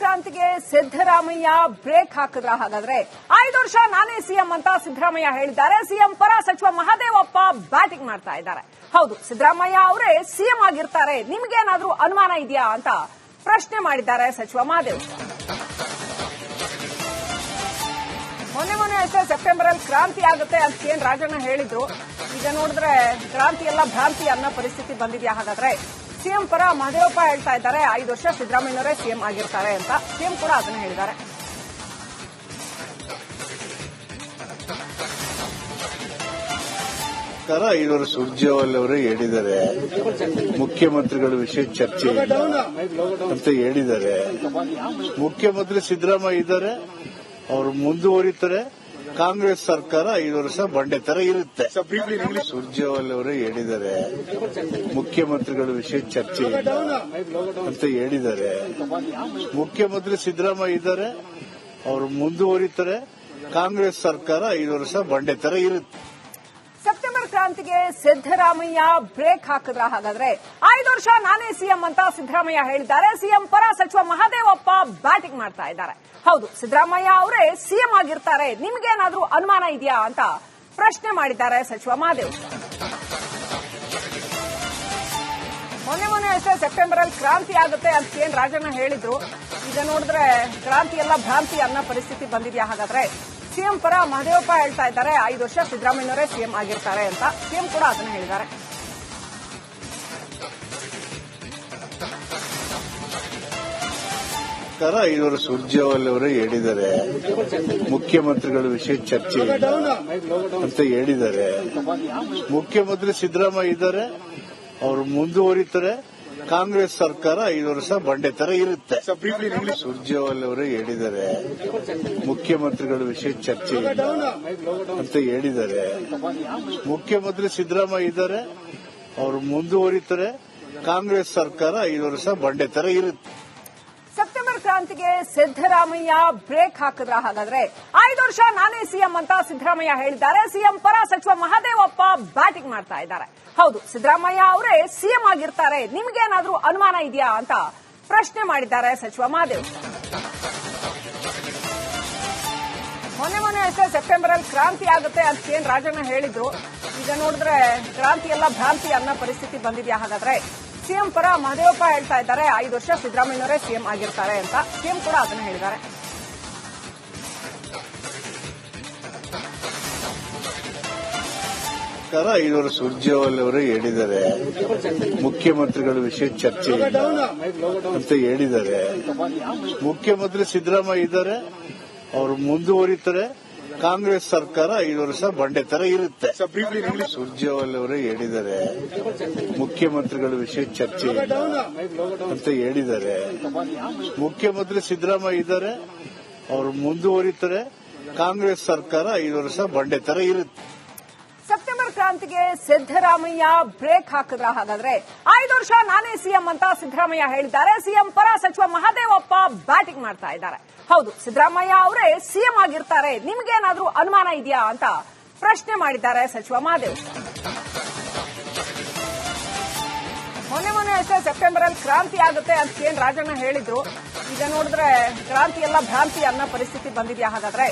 ಕ್ರಾಂತಿಗೆ ಸಿದ್ದರಾಮಯ್ಯ ಬ್ರೇಕ್ ಹಾಕಿದ್ರ? ಹಾಗಾದ್ರೆ 5 ವರ್ಷ ನಾನೇ ಸಿಎಂ ಅಂತ ಸಿದ್ದರಾಮಯ್ಯ ಹೇಳಿದ್ದಾರೆ. ಸಿಎಂ ಪರ ಸಚಿವ ಮಹದೇವಪ್ಪ ಬ್ಯಾಟಿಂಗ್ ಮಾಡ್ತಾ ಇದ್ದಾರೆ. ಹೌದು, ಸಿದ್ದರಾಮಯ್ಯ ಅವರೇ ಸಿಎಂ ಆಗಿರ್ತಾರೆ, ನಿಮ್ಗೇನಾದ್ರೂ ಅನುಮಾನ ಇದೆಯಾ ಅಂತ ಪ್ರಶ್ನೆ ಮಾಡಿದ್ದಾರೆ ಸಚಿವ ಮಹದೇವಪ್ಪ. ಮೊನ್ನೆ ಅಷ್ಟೇ ಸೆಪ್ಟೆಂಬರ್ ಅಲ್ಲಿ ಕ್ರಾಂತಿ ಆಗುತ್ತೆ ಅಂತ ಏನ್ ರಾಜಣ್ಣ ಹೇಳಿದ್ರು. ಈಗ ನೋಡಿದ್ರೆ ಕ್ರಾಂತಿ ಎಲ್ಲ ಭ್ರಾಂತಿ ಅನ್ನೋ ಪರಿಸ್ಥಿತಿ ಬಂದಿದ್ಯಾ? ಹಾಗಾದ್ರೆ ಸಿಎಂ ಪರ ಮಹದೇವಪ್ಪ ಹೇಳ್ತಾ ಇದ್ದಾರೆ 5 ವರ್ಷ ಸಿದ್ದರಾಮಯ್ಯನವರೇ ಸಿಎಂ ಆಗಿರ್ತಾರೆ ಅಂತ. ಸಿಎಂ ಕೂಡ ಅದನ್ನ ಹೇಳಿದ್ದಾರೆ. ಇವರು ಸುರ್ಜೇವಾಲ ಅವರೇ ಹೇಳಿದ್ದಾರೆ, ಮುಖ್ಯಮಂತ್ರಿಗಳ ವಿಷಯ ಚರ್ಚೆ ಅಂತ ಹೇಳಿದ್ದಾರೆ. ಮುಖ್ಯಮಂತ್ರಿ ಸಿದ್ದರಾಮಯ್ಯ ಇದ್ದಾರೆ, ಅವರು ಮುಂದುವರಿತಾರೆ. ಕಾಂಗ್ರೆಸ್ ಸರ್ಕಾರ 5 ವರ್ಷ ಬಂಡೆ ತರ ಇರುತ್ತೆ. ಸುರ್ಜೇವಾಲ ಅವರೇ ಹೇಳಿದ್ದಾರೆ, ಮುಖ್ಯಮಂತ್ರಿಗಳ ವಿಷಯ ಚರ್ಚೆ ಅಂತ ಹೇಳಿದ್ದಾರೆ. ಮುಖ್ಯಮಂತ್ರಿ ಸಿದ್ದರಾಮಯ್ಯ ಇದ್ದಾರೆ, ಅವರು ಮುಂದುವರಿತಾರೆ. ಕಾಂಗ್ರೆಸ್ ಸರ್ಕಾರ 5 ವರ್ಷ ಬಂಡೆ ತರ ಇರುತ್ತೆ. ಸೆಪ್ಟೆಂಬರ್ ಕ್ರಾಂತಿಗೆ ಸಿದ್ದರಾಮಯ್ಯ ಬ್ರೇಕ್ ಹಾಕಿದ್ರ? ಹಾಗಾದ್ರೆ 5 ವರ್ಷ ನಾನೇ ಸಿಎಂ ಅಂತ ಸಿದ್ದರಾಮಯ್ಯ ಹೇಳಿದ್ದಾರೆ. ಸಿಎಂ ಪರ ಸಚಿವ ಮಹದೇವಪ್ಪ ಬ್ಯಾಟಿಂಗ್ ಮಾಡ್ತಾ ಇದ್ದಾರೆ. ಹೌದು, ಸಿದ್ದರಾಮಯ್ಯ ಅವರೇ ಸಿಎಂ ಆಗಿರ್ತಾರೆ, ನಿಮ್ಗೇನಾದ್ರೂ ಅನುಮಾನ ಇದೆಯಾ ಅಂತ ಪ್ರಶ್ನೆ ಮಾಡಿದ್ದಾರೆ ಸಚಿವ ಮಹದೇವಪ್ಪ. ಮೊನ್ನೆ ಅಷ್ಟೇ ಸೆಪ್ಟೆಂಬರ್ ಅಲ್ಲಿ ಕ್ರಾಂತಿ ಆಗುತ್ತೆ ಅಂತ ಏನ್ ರಾಜಣ್ಣ ಹೇಳಿದ್ರು. ಈಗ ನೋಡಿದ್ರೆ ಕ್ರಾಂತಿ ಎಲ್ಲ ಭ್ರಾಂತಿ ಅನ್ನೋ ಪರಿಸ್ಥಿತಿ ಬಂದಿದ್ಯಾ? ಹಾಗಾದ್ರೆ ಸಿಎಂ ಪರ ಮಹದೇವಪ್ಪ ಹೇಳ್ತಾ ಇದ್ದಾರೆ 5 ವರ್ಷ ಸಿದ್ದರಾಮಯ್ಯನವರೇ ಸಿಎಂ ಆಗಿರ್ತಾರೆ ಅಂತ. ಸಿಎಂ ಕೂಡ ಅದನ್ನ ಹೇಳಿದ್ದಾರೆ. ಇವರು ಸುರ್ಜೇವಾಲ ಅವರೇ ಹೇಳಿದ್ದಾರೆ, ಮುಖ್ಯಮಂತ್ರಿಗಳ ವಿಷಯ ಚರ್ಚೆ ಅಂತ ಹೇಳಿದ್ದಾರೆ. ಮುಖ್ಯಮಂತ್ರಿ ಸಿದ್ದರಾಮಯ್ಯ ಇದ್ದಾರೆ, ಅವರು ಮುಂದುವರಿತಾರೆ. ಕಾಂಗ್ರೆಸ್ ಸರ್ಕಾರ 5 ವರ್ಷ ಬಂಡೆ ತರ ಇರುತ್ತೆ. ಸುರ್ಜೇವಾಲ ಅವರೇ ಹೇಳಿದ್ದಾರೆ, ಮುಖ್ಯಮಂತ್ರಿಗಳ ವಿಷಯ ಚರ್ಚೆ ಅಂತ ಹೇಳಿದ್ದಾರೆ. ಮುಖ್ಯಮಂತ್ರಿ ಸಿದ್ದರಾಮಯ್ಯ ಇದ್ದಾರೆ, ಅವರು ಮುಂದುವರಿತಾರೆ. ಕಾಂಗ್ರೆಸ್ ಸರ್ಕಾರ 5 ವರ್ಷ ಬಂಡೆ ತರ ಇರುತ್ತೆ. ಸೆಪ್ಟೆಂಬರ್ ಕ್ರಾಂತಿಗೆ ಸಿದ್ದರಾಮಯ್ಯ ಬ್ರೇಕ್ ಹಾಕಿದ್ರ? ಹಾಗಾದ್ರೆ 5 ವರ್ಷ ನಾನೇ ಸಿಎಂ ಅಂತ ಸಿದ್ದರಾಮಯ್ಯ ಹೇಳಿದ್ದಾರೆ. ಸಿಎಂ ಪರ ಸಚಿವ ಮಹದೇವಪ್ಪ ಬ್ಯಾಟಿಂಗ್ ಮಾಡ್ತಾ ಇದ್ದಾರೆ. ಹೌದು, ಸಿದ್ದರಾಮಯ್ಯ ಅವರೇ ಸಿಎಂ ಆಗಿರ್ತಾರೆ, ನಿಮ್ಗೇನಾದ್ರೂ ಅನುಮಾನ ಇದೆಯಾ ಅಂತ ಪ್ರಶ್ನೆ ಮಾಡಿದ್ದಾರೆ ಸಚಿವ ಮಹದೇವಪ್ಪ. ಮೊನ್ನೆ ಅಷ್ಟೇ ಸೆಪ್ಟೆಂಬರ್ ಅಲ್ಲಿ ಕ್ರಾಂತಿ ಆಗುತ್ತೆ ಅಂತ ಏನ್ ರಾಜಣ್ಣ ಹೇಳಿದ್ರು. ಈಗ ನೋಡಿದ್ರೆ ಕ್ರಾಂತಿ ಎಲ್ಲ ಭ್ರಾಂತಿ ಅನ್ನೋ ಪರಿಸ್ಥಿತಿ ಬಂದಿದ್ಯಾ? ಹಾಗಾದ್ರೆ ಸಿಎಂ ಪರ ಮಹದೇವಪ್ಪ ಹೇಳ್ತಾ ಇದ್ದಾರೆ 5 ವರ್ಷ ಸಿದ್ದರಾಮಯ್ಯನವರೇ ಸಿಎಂ ಆಗಿರ್ತಾರೆ ಅಂತ. ಸಿಎಂ ಕೂಡ ಅದನ್ನ ಹೇಳಿದ್ದಾರೆ. ಇವರು ಸುರ್ಜೇವಾಲ ಅವರೇ ಹೇಳಿದ್ದಾರೆ, ಮುಖ್ಯಮಂತ್ರಿಗಳ ವಿಷಯ ಚರ್ಚೆ ಅಂತ ಹೇಳಿದ್ದಾರೆ. ಮುಖ್ಯಮಂತ್ರಿ ಸಿದ್ದರಾಮಯ್ಯ ಇದ್ದಾರೆ, ಅವರು ಮುಂದುವರಿತಾರೆ. ಕಾಂಗ್ರೆಸ್ ಸರ್ಕಾರ 5 ವರ್ಷ ಬಂಡೆ ತರ ಇರುತ್ತೆ. ಸುರ್ಜೇವಾಲ ಅವರೇ ಹೇಳಿದ್ದಾರೆ, ಮುಖ್ಯಮಂತ್ರಿಗಳ ವಿಷಯ ಚರ್ಚೆ ಅಂತ ಹೇಳಿದ್ದಾರೆ. ಮುಖ್ಯಮಂತ್ರಿ ಸಿದ್ದರಾಮಯ್ಯ ಇದ್ದಾರೆ, ಅವರು ಮುಂದುವರಿತಾರೆ. ಕಾಂಗ್ರೆಸ್ ಸರ್ಕಾರ 5 ವರ್ಷ ಬಂಡೆ ತರ ಇರುತ್ತೆ. ಸೆಪ್ಟೆಂಬರ್ ಕ್ರಾಂತಿಗೆ ಸಿದ್ದರಾಮಯ್ಯ ಬ್ರೇಕ್ ಹಾಕಿದ್ರ? ಹಾಗಾದ್ರೆ 5 ವರ್ಷ ನಾನೇ ಸಿಎಂ ಅಂತ ಸಿದ್ದರಾಮಯ್ಯ ಹೇಳಿದ್ದಾರೆ. ಸಿಎಂ ಪರ ಸಚಿವ ಮಹದೇವಪ್ಪ ಬ್ಯಾಟಿಂಗ್ ಮಾಡ್ತಾ ಇದ್ದಾರೆ. ಹೌದು, ಸಿದ್ದರಾಮಯ್ಯ ಅವರೇ ಸಿಎಂ ಆಗಿರ್ತಾರೆ, ನಿಮ್ಗೇನಾದ್ರೂ ಅನುಮಾನ ಇದೆಯಾ ಅಂತ ಪ್ರಶ್ನೆ ಮಾಡಿದ್ದಾರೆ ಸಚಿವ ಮಹದೇವಪ್ಪ. ಮೊನ್ನೆ ಅಷ್ಟೇ ಸೆಪ್ಟೆಂಬರ್ ಅಲ್ಲಿ ಕ್ರಾಂತಿ ಆಗುತ್ತೆ ಅಂತ ಏನ್ ರಾಜಣ್ಣ ಹೇಳಿದ್ರು. ಈಗ ನೋಡಿದ್ರೆ ಕ್ರಾಂತಿ ಎಲ್ಲ ಭ್ರಾಂತಿ ಅನ್ನೋ ಪರಿಸ್ಥಿತಿ ಬಂದಿದ್ಯಾ? ಹಾಗಾದ್ರೆ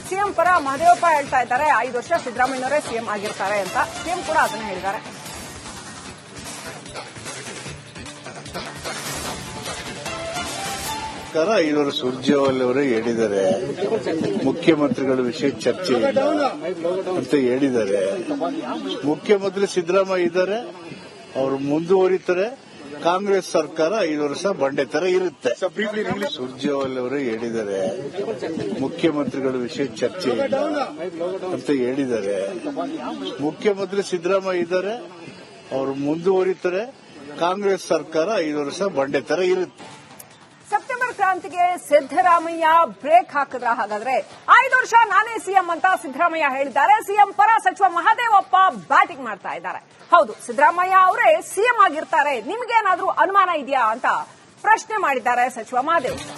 ಸಿಎಂ ಪರ ಮಹದೇವಪ್ಪ ಹೇಳ್ತಾ ಇದ್ದಾರೆ 5 ವರ್ಷ ಸಿದ್ದರಾಮಯ್ಯನವರೇ ಸಿಎಂ ಆಗಿರ್ತಾರೆ ಅಂತ. ಸಿಎಂ ಕೂಡ ಅದನ್ನ ಹೇಳಿದ್ದಾರೆ. ಇವರು ಸುರ್ಜೇವಾಲ ಅವರೇ ಹೇಳಿದ್ದಾರೆ, ಮುಖ್ಯಮಂತ್ರಿಗಳ ವಿಷಯ ಚರ್ಚೆ ಅಂತ ಹೇಳಿದ್ದಾರೆ. ಮುಖ್ಯಮಂತ್ರಿ ಸಿದ್ದರಾಮಯ್ಯ ಇದ್ದಾರೆ, ಅವರು ಮುಂದುವರಿತಾರೆ. ಕಾಂಗ್ರೆಸ್ ಸರ್ಕಾರ 5 ವರ್ಷ ಬಂಡೆ ತರ ಇರುತ್ತೆ. ಸುರ್ಜೇವಾಲ ಅವರೇ ಹೇಳಿದ್ದಾರೆ, ಮುಖ್ಯಮಂತ್ರಿಗಳ ವಿಷಯ ಚರ್ಚೆ ಅಂತ ಹೇಳಿದ್ದಾರೆ. ಮುಖ್ಯಮಂತ್ರಿ ಸಿದ್ದರಾಮಯ್ಯ ಇದ್ದಾರೆ, ಅವರು ಮುಂದುವರಿತಾರೆ. ಕಾಂಗ್ರೆಸ್ ಸರ್ಕಾರ 5 ವರ್ಷ ಬಂಡೆ ತರ ಇರುತ್ತೆ. ಸೆಪ್ಟೆಂಬರ್ ಕ್ರಾಂತಿಗೆ ಸಿದ್ದರಾಮಯ್ಯ ಬ್ರೇಕ್ ಹಾಕಿದ್ರ? ಹಾಗಾದ್ರೆ 5 ವರ್ಷ ನಾನೇ ಸಿಎಂ ಅಂತ ಸಿದ್ದರಾಮಯ್ಯ ಹೇಳಿದ್ದಾರೆ. ಸಿಎಂ ಪರ ಸಚಿವ ಮಹದೇವಪ್ಪ ಬ್ಯಾಟಿಂಗ್ ಮಾಡ್ತಾ ಇದ್ದಾರೆ. ಹೌದು, ಸಿದ್ದರಾಮಯ್ಯ ಅವರೇ ಸಿಎಂ ಆಗಿರ್ತಾರೆ, ನಿಮ್ಗೇನಾದ್ರೂ ಅನುಮಾನ ಇದೆಯಾ ಅಂತ ಪ್ರಶ್ನೆ ಮಾಡಿದ್ದಾರೆ ಸಚಿವ ಮಹದೇವಪ್ಪ.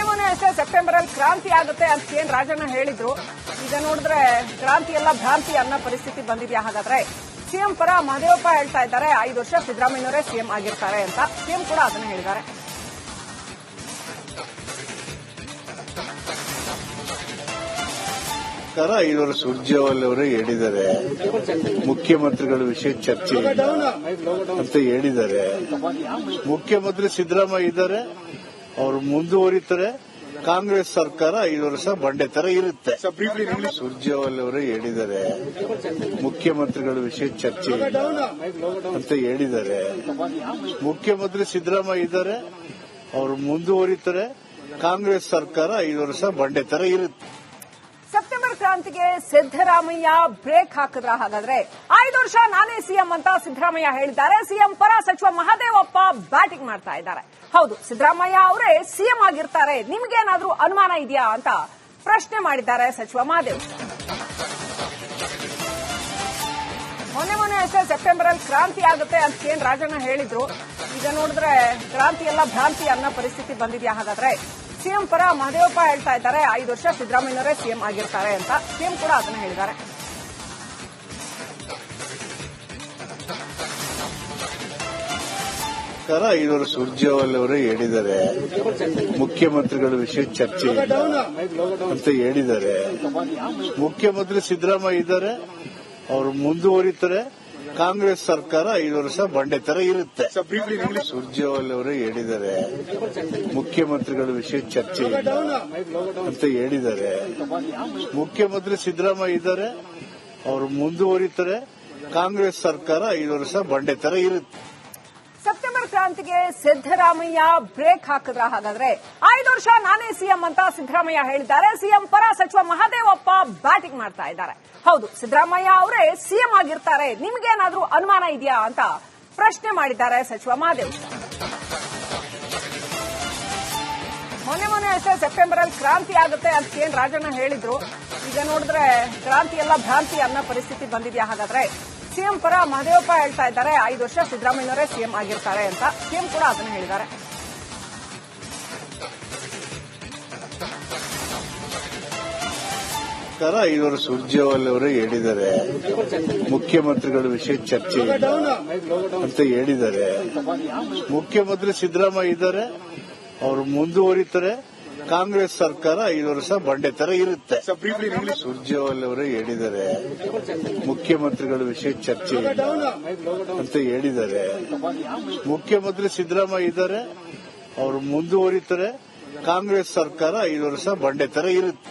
ಮೊನ್ನೆ ಅಷ್ಟೇ ಸೆಪ್ಟೆಂಬರ್ ಅಲ್ಲಿ ಕ್ರಾಂತಿ ಆಗುತ್ತೆ ಅಂತ ಏನ್ ರಾಜಣ್ಣ ಹೇಳಿದ್ರು. ಈಗ ನೋಡಿದ್ರೆ ಕ್ರಾಂತಿ ಎಲ್ಲ ಭ್ರಾಂತಿ ಅನ್ನೋ ಪರಿಸ್ಥಿತಿ ಬಂದಿದ್ಯಾ? ಹಾಗಾದ್ರೆ ಸಿಎಂ ಪರ ಮಹದೇವಪ್ಪ ಹೇಳ್ತಾ ಇದ್ದಾರೆ 5 ವರ್ಷ ಸಿದ್ದರಾಮಯ್ಯನವರೇ ಸಿಎಂ ಆಗಿರ್ತಾರೆ ಅಂತ. ಸಿಎಂ ಕೂಡ ಅದನ್ನ ಹೇಳಿದ್ದಾರೆ. ಸರ್ಕಾರ 5 ವರ್ಷ ಸುರ್ಜೇವಾಲ ಅವರೇ ಹೇಳಿದ್ದಾರೆ, ಮುಖ್ಯಮಂತ್ರಿಗಳ ವಿಷಯ ಚರ್ಚೆ ಇಲ್ಲ ಅಂತ ಹೇಳಿದ್ದಾರೆ. ಮುಖ್ಯಮಂತ್ರಿ ಸಿದ್ದರಾಮಯ್ಯ ಇದ್ದಾರೆ, ಅವರು ಮುಂದುವರಿತಾರೆ. ಕಾಂಗ್ರೆಸ್ ಸರ್ಕಾರ 5 ವರ್ಷ ಬಂಡೆ ತರ ಇರುತ್ತೆ. ಸುರ್ಜೇವಾಲ ಅವರೇ ಹೇಳಿದ್ದಾರೆ, ಮುಖ್ಯಮಂತ್ರಿಗಳ ವಿಷಯ ಚರ್ಚೆ ಇಲ್ಲ ಅಂತ ಹೇಳಿದ್ದಾರೆ. ಮುಖ್ಯಮಂತ್ರಿ ಸಿದ್ದರಾಮಯ್ಯ ಇದ್ದಾರೆ, ಅವರು ಮುಂದುವರಿತಾರೆ. ಕಾಂಗ್ರೆಸ್ ಸರ್ಕಾರ 5 ವರ್ಷ ಬಂಡೆ ತರ ಇರುತ್ತೆ. ಸೆಪ್ಟೆಂಬರ್ ಕ್ರಾಂತಿಗೆ ಸಿದ್ದರಾಮಯ್ಯ ಬ್ರೇಕ್ ಹಾಕಿದ್ರ? ಹಾಗಾದ್ರೆ 5 ವರ್ಷ ನಾನೇ ಸಿಎಂ ಅಂತ ಸಿದ್ದರಾಮಯ್ಯ ಹೇಳಿದ್ದಾರೆ. ಸಿಎಂ ಪರ ಸಚಿವ ಮಹದೇವಪ್ಪ ಬ್ಯಾಟಿಂಗ್ ಮಾಡ್ತಾ ಇದ್ದಾರೆ. ಹೌದು, ಸಿದ್ದರಾಮಯ್ಯ ಅವರೇ ಸಿಎಂ ಆಗಿರ್ತಾರೆ, ನಿಮ್ಗೇನಾದ್ರೂ ಅನುಮಾನ ಇದೆಯಾ ಅಂತ ಪ್ರಶ್ನೆ ಮಾಡಿದ್ದಾರೆ ಸಚಿವ ಮಹದೇವಪ್ಪ. ಮೊನ್ನೆ ಅಷ್ಟೇ ಸೆಪ್ಟೆಂಬರ್ ಅಲ್ಲಿ ಕ್ರಾಂತಿ ಆಗುತ್ತೆ ಅಂತ ಏನ್ ರಾಜಣ್ಣ ಹೇಳಿದ್ರು. ಈಗ ನೋಡಿದ್ರೆ ಕ್ರಾಂತಿ ಎಲ್ಲ ಭ್ರಾಂತಿ ಅನ್ನೋ ಪರಿಸ್ಥಿತಿ ಬಂದಿದ್ಯಾ? ಹಾಗಾದ್ರೆ ಸಿಎಂ ಪರ ಮಹದೇವಪ್ಪ ಹೇಳ್ತಾ ಇದ್ದಾರೆ 5 ವರ್ಷ ಸಿದ್ದರಾಮಯ್ಯನವರೇ ಸಿಎಂ ಆಗಿರ್ತಾರೆ ಅಂತ. ಸಿಎಂ ಕೂಡ ಅದನ್ನ ಹೇಳಿದ್ದಾರೆ. ಸರ್ಕಾರ 5 ವರ್ಷ ಸುರ್ಜೇವಾಲ ಅವರೇ ಹೇಳಿದ್ದಾರೆ, ಮುಖ್ಯಮಂತ್ರಿಗಳ ವಿಷಯ ಚರ್ಚೆ ಇಲ್ಲ ಅಂತ ಹೇಳಿದ್ದಾರೆ. ಮುಖ್ಯಮಂತ್ರಿ ಸಿದ್ದರಾಮಯ್ಯ ಇದ್ದಾರೆ, ಅವರು ಮುಂದುವರಿತಾರೆ. ಕಾಂಗ್ರೆಸ್ ಸರ್ಕಾರ 5 ವರ್ಷ ಬಂಡೆ ತರ ಇರುತ್ತೆ. ಸುರ್ಜೇವಾಲ ಅವರೇ ಹೇಳಿದ್ದಾರೆ, ಮುಖ್ಯಮಂತ್ರಿಗಳ ವಿಷಯ ಚರ್ಚೆ ಇಲ್ಲ ಅಂತ ಹೇಳಿದ್ದಾರೆ. ಮುಖ್ಯಮಂತ್ರಿ ಸಿದ್ದರಾಮಯ್ಯ ಇದ್ದಾರೆ, ಅವರು ಮುಂದುವರಿತಾರೆ. ಕಾಂಗ್ರೆಸ್ ಸರ್ಕಾರ 5 ವರ್ಷ ಬಂಡೆ ತರ ಇರುತ್ತೆ. ಸೆಪ್ಟೆಂಬರ್ ಕ್ರಾಂತಿಗೆ ಸಿದ್ದರಾಮಯ್ಯ ಬ್ರೇಕ್ ಹಾಕಿದ್ರ? ಹಾಗಾದ್ರೆ 5 ವರ್ಷ ನಾನೇ ಸಿಎಂ ಅಂತ ಸಿದ್ದರಾಮಯ್ಯ ಹೇಳಿದ್ದಾರೆ. ಸಿಎಂ ಪರ ಸಚಿವ ಮಹದೇವಪ್ಪ ಬ್ಯಾಟಿಂಗ್ ಮಾಡ್ತಾ ಇದ್ದಾರೆ. ಹೌದು, ಸಿದ್ದರಾಮಯ್ಯ ಅವರೇ ಸಿಎಂ ಆಗಿರ್ತಾರೆ, ನಿಮ್ಗೇನಾದ್ರೂ ಅನುಮಾನ ಇದೆಯಾ ಅಂತ ಪ್ರಶ್ನೆ ಮಾಡಿದ್ದಾರೆ ಸಚಿವ ಮಹದೇವಪ್ಪ. ಮೊನ್ನೆ ಅಷ್ಟೇ ಸೆಪ್ಟೆಂಬರ್ ಅಲ್ಲಿ ಕ್ರಾಂತಿ ಆಗುತ್ತೆ ಅಂತ ಏನ್ ರಾಜಣ್ಣ ಹೇಳಿದ್ರು. ಈಗ ನೋಡಿದ್ರೆ ಕ್ರಾಂತಿ ಎಲ್ಲ ಭ್ರಾಂತಿ ಅನ್ನೋ ಪರಿಸ್ಥಿತಿ ಬಂದಿದ್ಯಾ? ಹಾಗಾದ್ರೆ ಸಿಎಂ ಪರ ಮಹದೇವಪ್ಪ ಹೇಳ್ತಾ ಇದ್ದಾರೆ 5 ವರ್ಷ ಸಿದ್ದರಾಮಯ್ಯನವರೇ ಸಿಎಂ ಆಗಿರ್ತಾರೆ ಅಂತ. ಸಿಎಂ ಕೂಡ ಅದನ್ನ ಹೇಳಿದ್ದಾರೆ. ಸರ್ಕಾರ 5 ವರ್ಷ ಸುರ್ಜೇವಾಲ ಅವರೇ ಹೇಳಿದ್ದಾರೆ, ಮುಖ್ಯಮಂತ್ರಿಗಳ ವಿಷಯ ಚರ್ಚೆ ಇಲ್ಲ ಅಂತ ಹೇಳಿದ್ದಾರೆ. ಮುಖ್ಯಮಂತ್ರಿ ಸಿದ್ದರಾಮಯ್ಯ ಇದ್ದಾರೆ, ಅವರು ಮುಂದುವರಿತಾರೆ. ಕಾಂಗ್ರೆಸ್ ಸರ್ಕಾರ 5 ವರ್ಷ ಬಂಡೆ ತರ ಇರುತ್ತೆ. ಸುರ್ಜೇವಾಲ ಅವರೇ ಹೇಳಿದ್ದಾರೆ, ಮುಖ್ಯಮಂತ್ರಿಗಳ ವಿಷಯ ಚರ್ಚೆ ಇಲ್ಲ ಅಂತ ಹೇಳಿದ್ದಾರೆ. ಮುಖ್ಯಮಂತ್ರಿ ಸಿದ್ದರಾಮಯ್ಯ ಇದ್ದಾರೆ, ಅವರು ಮುಂದುವರಿತಾರೆ. ಕಾಂಗ್ರೆಸ್ ಸರ್ಕಾರ 5 ವರ್ಷ ಬಂಡೆ ತರ ಇರುತ್ತೆ.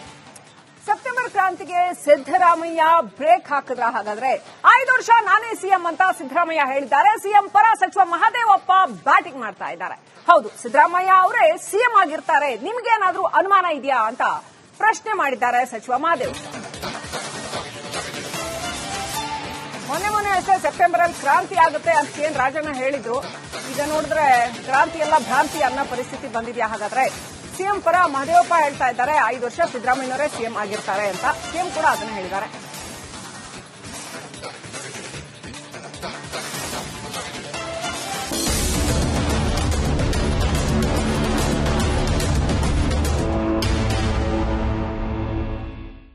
ಸೆಪ್ಟೆಂಬರ್ ಕ್ರಾಂತಿಗೆ ಸಿದ್ದರಾಮಯ್ಯ ಬ್ರೇಕ್ ಹಾಕಿದ್ರ? ಹಾಗಾದ್ರೆ 5 ವರ್ಷ ನಾನೇ ಸಿಎಂ ಅಂತ ಸಿದ್ದರಾಮಯ್ಯ ಹೇಳಿದ್ದಾರೆ. ಸಿಎಂ ಪರ ಸಚಿವ ಮಹದೇವಪ್ಪ ಬ್ಯಾಟಿಂಗ್ ಮಾಡ್ತಾ ಇದ್ದಾರೆ. ಹೌದು, ಸಿದ್ದರಾಮಯ್ಯ ಅವರೇ ಸಿಎಂ ಆಗಿರ್ತಾರೆ, ನಿಮ್ಗೇನಾದ್ರೂ ಅನುಮಾನ ಇದೆಯಾ ಅಂತ ಪ್ರಶ್ನೆ ಮಾಡಿದ್ದಾರೆ ಸಚಿವ ಮಹದೇವಪ್ಪ. ಮೊನ್ನೆ ಅಷ್ಟೇ ಸೆಪ್ಟೆಂಬರ್ ಅಲ್ಲಿ ಕ್ರಾಂತಿ ಆಗುತ್ತೆ ಅಂತ ಏನ್ ರಾಜಣ್ಣ ಹೇಳಿದ್ರು. ಈಗ ನೋಡಿದ್ರೆ ಕ್ರಾಂತಿ ಎಲ್ಲ ಭ್ರಾಂತಿ ಅನ್ನೋ ಪರಿಸ್ಥಿತಿ ಬಂದಿದ್ಯಾ? ಹಾಗಾದ್ರೆ ಸಿಎಂ ಪರ ಮಹದೇವಪ್ಪ ಹೇಳ್ತಾ ಇದ್ದಾರೆ 5 ವರ್ಷ ಸಿದ್ದರಾಮಯ್ಯನವರೇ ಸಿಎಂ ಆಗಿರ್ತಾರೆ ಅಂತ. ಸಿಎಂ ಕೂಡ ಅದನ್ನ ಹೇಳಿದ್ದಾರೆ.